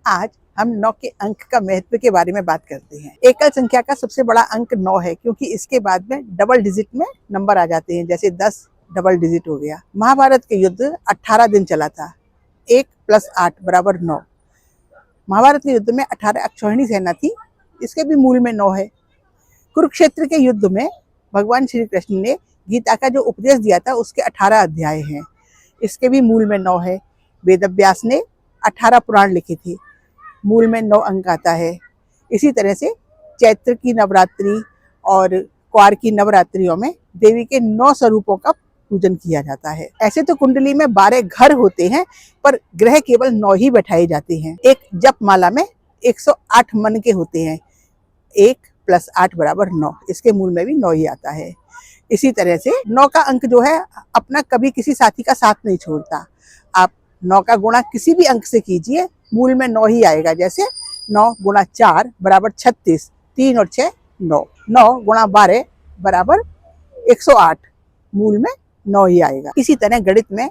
आज हम 9 के अंक का महत्व के बारे में बात करते हैं। एकल संख्या का सबसे बड़ा अंक 9 है, क्योंकि इसके बाद में डबल डिजिट में नंबर आ जाते हैं, जैसे 10 डबल डिजिट हो गया। महाभारत के युद्ध 18 दिन चला था। 1 + 8 = 9। महाभारत के युद्ध में 18 अक्षौहिणी सेना थी, इसके भी मूल में 9 है। कुरुक्षेत्र के युद्ध में भगवान श्री कृष्ण ने गीता का जो उपदेश दिया था उसके 18 अध्याय हैं, इसके भी मूल में 9 है। वेदव्यास ने 18 पुराण लिखे थे, मूल में 9 अंक आता है। इसी तरह से चैत्र की नवरात्रि और क्वार की नवरात्रियों में देवी के 9 स्वरूपों का पूजन किया जाता है। ऐसे तो कुंडली में 12 घर होते हैं, पर ग्रह केवल 9 ही बैठाए जाते हैं। एक जप माला में 108 मन के होते हैं। 1 + 8 = 9, इसके मूल में भी 9 ही आता है। इसी तरह से 9 का अंक जो है अपना कभी किसी साथी का साथ नहीं छोड़ता। आप 9 का गुणा किसी भी अंक से कीजिए, मूल में 9 ही आएगा। जैसे 9 × 4 = 36, 3 और 6 9, 9 × 12 = 108, मूल में 9 ही आएगा। इसी तरह गणित में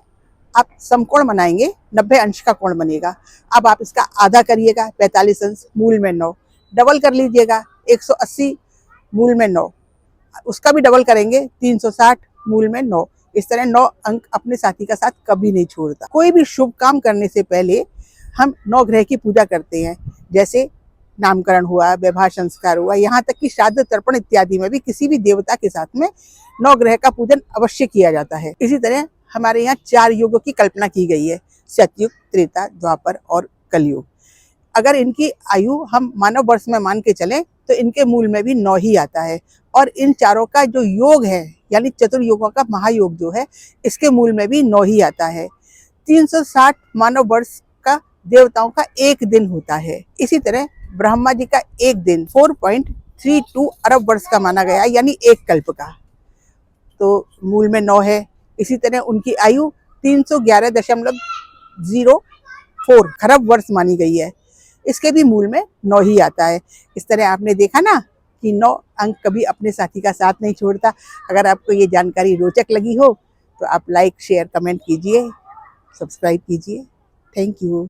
आप समकोण बनाएंगे, 90 अंश का कोण बनेगा। अब आप इसका आधा करिएगा, 45 अंश, मूल में 9। डबल कर लीजिएगा, 180, मूल में 9। उसका भी डबल करेंगे, 360, मूल में 9। इस तरह 9 अंक अपने साथी का साथ कभी नहीं छोड़ता। कोई भी शुभ काम करने से पहले हम 9 ग्रह की पूजा करते हैं, जैसे नामकरण हुआ, वैवाह संस्कार हुआ, यहाँ तक कि श्राद्ध तर्पण इत्यादि में भी किसी भी देवता के साथ में 9 ग्रह का पूजन अवश्य किया जाता है। इसी तरह हमारे यहाँ 4 युगों की कल्पना की गई है, सतयुग, त्रेता, द्वापर और कलयुग। अगर इनकी आयु हम मानव वर्ष में मान के चलें तो इनके मूल में भी 9 ही आता है। और इन चारों का जो योग है, यानी चतुर्युगों का महायोग जो है, इसके मूल में भी 9 ही आता है। 360 मानव वर्ष का देवताओं का एक दिन होता है। इसी तरह ब्रह्मा जी का एक दिन 4.32 अरब वर्ष का माना गया, यानी एक कल्प का, तो मूल में 9 है। इसी तरह उनकी आयु 311.04 खरब वर्ष मानी गई है, इसके भी मूल में 9 ही आता है। इस तरह आपने देखा ना कि 9 अंक कभी अपने साथी का साथ नहीं छोड़ता। अगर आपको ये जानकारी रोचक लगी हो तो आप लाइक, शेयर, कमेंट कीजिए, सब्सक्राइब कीजिए। Thank you.